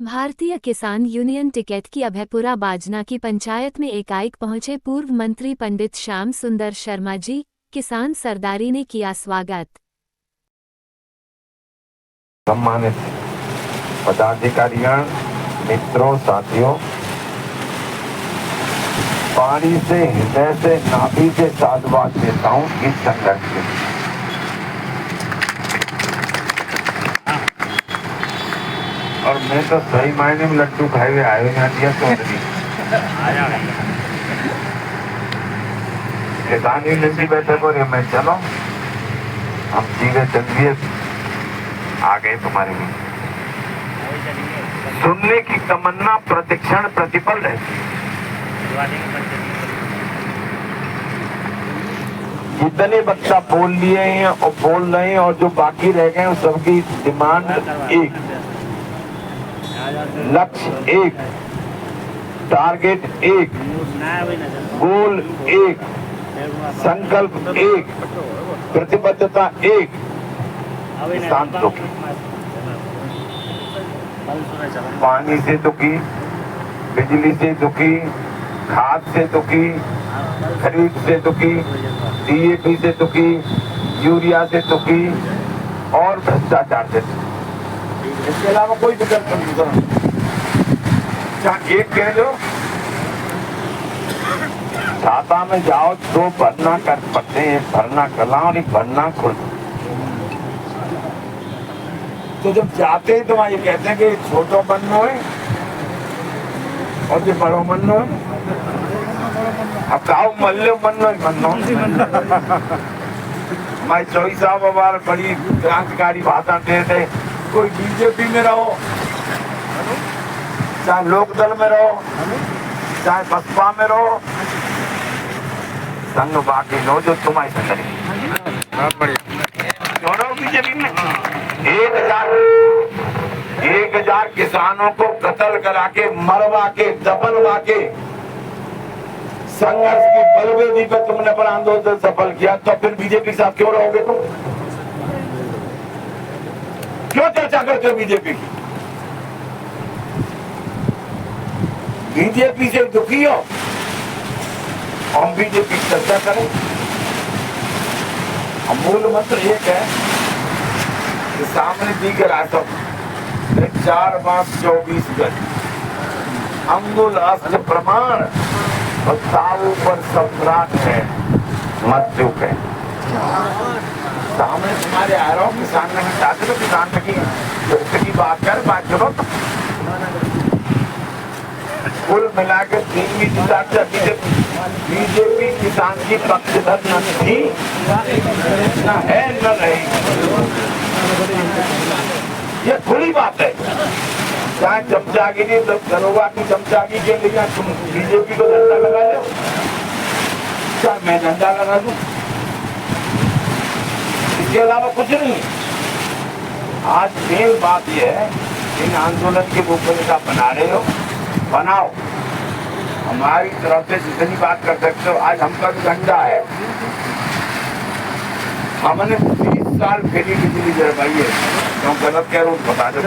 भारतीय किसान यूनियन टिकैत की अभयपुरा बाजना की पंचायत में एकाएक पहुंचे पूर्व मंत्री पंडित श्याम सुंदर शर्मा जी। किसान सरदारी ने किया स्वागत। सम्मानित पदाधिकारियों, मित्रों, साथियों, पानी से, हृदय से, नाभि से साधुवाद देता हूँ इस संघर्ष के। और मैं तो सही मायने में लड्डू खाए हुए आए हुए दिया किसान यूनियन बैठक हो रही है। मैं चलो हम सीधे चलिए आ गए तुम्हारे लिए। सुनने की तमन्ना प्रतिक्षण प्रतिपल रहती है। जितने बच्चा बोल लिए हैं और बोल रहे हैं और जो बाकी रह गए हैं सबकी डिमांड एक, लक्ष्य एक, टारगेट एक, गोल एक, संकल्प एक, प्रतिबद्धता एक, किसान दुखी। पानी से दुखी, बिजली से दुखी, खाद से दुखी, खरीद से दुखी, डीएपी से दुखी, यूरिया से दुखी और भ्रष्टाचार से दुखी। इसके अलावा कोई विकल्प नहीं करो। एक कह दो, छाता में जाओ तो भरना कर पड़ते हैं, भरना कला और भरना खुद। तो जब जाते हैं तो वहां ये कहते हैं कि छोटो बननो है और जो बड़ो बननो है। अब गाँव मल्ले बननो ही बननो। हमारे चौधरी साहब हमारे बड़ी क्रांतिकारी भाषण दे थे, कोई बीजेपी में रहो, चाहे लोकदल में रहो, चाहे बसपा में रहो, संग बाकी लो जो तुम्हारी संग। बहुत बढ़िया। दोनों बीजेपी में 1000 किसानों को कत्ल करा के, मरवा के, दफनवा के संघर्ष की बलवेदी पे तुमने पर आंदोलन सफल किया, तो फिर बीजेपी के साथ क्यों रहोगे तुम? क्यों चर्चा करते हो बीजेपी की? बीजेपी से दुखी हो, हम बीजेपी की चर्चा करें। मूल मंत्र एक है कि सामने दी गई रास्तों 4 बांस 24 गज, अंगुल अस्त्र प्रमाण और ताऊ पर सम्राट है, मत चुप है। सामने तुम्हारे आ रहा हूँ, किसान ने चाहते तो किसान की बात कर, बात करो। कुल मिलाकर 3 बीजेपी किसान की पक्षधर न थी, न है, न रहेगी। ये थोड़ी बात है। चाहे चमचागिरी, दरोगा की चमचागी के लिए तुम बीजेपी को झंडा लगा लो, चाहे मैं झंडा लगा दूं, इसके अलावा कुछ नहीं। आज मेन बात यह है, इन आंदोलन की रूपरेखा बना रहे हो, बनाओ। हमारी तरफ से जितनी बात कर सकते हो। आज हमका भी झंडा है, हमने 30 साल फ्री बिजली जलवाई है। क्यों गलत कह रहा हूँ बता दो।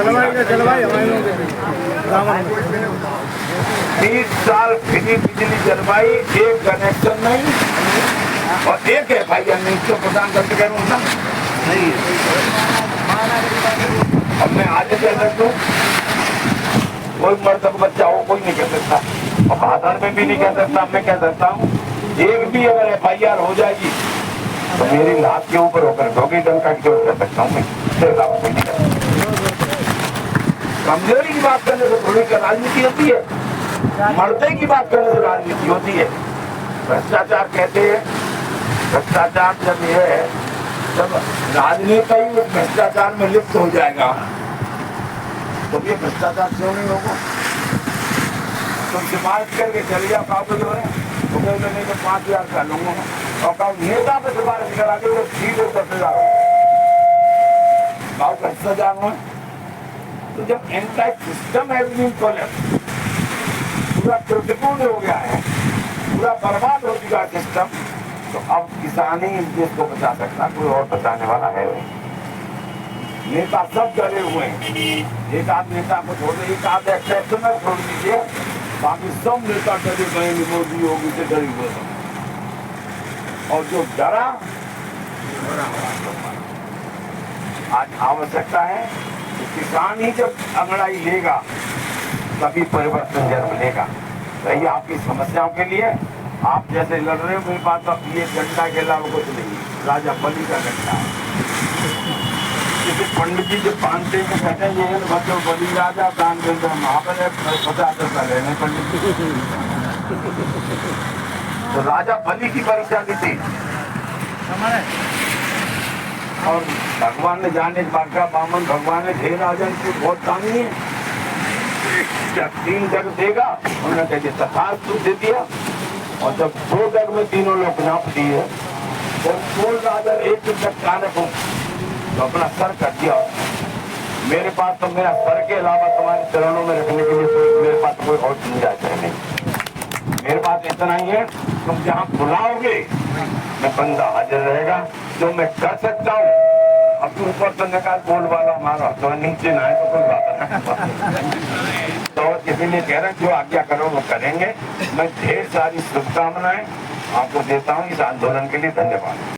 30 साल फ्री बिजली जलवाई, एक कनेक्शन नहीं और एक FIR नहीं। क्यों प्रधान गलत कह रहा हूँ ना? नहीं। अब मैं आगे कह सकता हूँ, कोई मर्द का बच्चा हो कोई नहीं कह सकता, और भाषण में भी नहीं कह सकता। मैं कह सकता हूँ एक भी अगर FIR हो जाएगी तो मेरी लात के ऊपर होकर डोगी डंका की जरूरत कर सकता हूँ मैं। कोई नहीं कर। कमजोरी की बात करने से थोड़ी राजनीति होती है, मर्दे की बात करने से राजनीति होती है। भ्रष्टाचार कहते हैं, भ्रष्टाचार जब ये है, जब राजनेता ही भ्रष्टाचार में लिप्त हो जाएगा तो ये भ्रष्टाचार क्यों नहीं होगा? तुम सिफारिश करके चलिए आप जो है तो नहीं तो 5000 का लूंगा, और नेता पे सिफारिश करा के तो सीधे 10,000 10,000 हो। तो जब एंटायर सिस्टम है पूरा प्रतिकूल हो गया है, पूरा बर्बाद हो चुका है सिस्टम, तो अब किसान ही इस देश को बचा सकता, कोई और बचाने वाला है नहीं। नेता सब डरे हुए हैं। एक आध नेता को छोड़ दे, एक आध एक्सेप्शनल छोड़ दीजिए, बाकी सब नेता डरे गए, मोदी योगी से डरे हुए हैं। और जो डरा, आज आवश्यकता है कि किसान ही जब अंगड़ाई लेगा तभी परिवर्तन जन्म लेगा। रही आपकी समस्याओं के लिए आप जैसे लड़ रहे हो, मेरे पास अब ये डंडा के अलावा कुछ नहीं, राजा बलि का डंडा। जैसे पंडित जी जो बांधते हैं कहते हैं ये बच्चों बलि राजा दान देते हैं, वहां पर 50 लेने पंडित जी। तो राजा बलि की परीक्षा की थी और भगवान ने जाने के बाद का बामन भगवान ने ढेर राजन की बहुत तानी है, जब 3 जग देगा उन्होंने कह दिया तथास्तु दे दिया। और जब 2 जग में तीनों लोग नाप दिए, जब 2 राजा एक जग कारक हूँ तो अपना सर कर दिया। मेरे पास तो मेरा सर के अलावा तुम्हारे चरणों में रखने के लिए मेरे पास कोई और गुंजाइश नहीं। मेरे पास इतना ही है, तुम जहाँ बुलाओगे मैं बंदा हाजिर रहेगा। जो मैं कर सकता हूँ, अब तू ऊपर तो निकाल बोल वाला हमारा, तो नीचे ना है तो कोई बात नहीं। तो इसीलिए कह रहे हैं जो आज्ञा करो वो करेंगे। मैं ढेर सारी शुभकामनाएं आपको देता हूँ इस आंदोलन के लिए। धन्यवाद।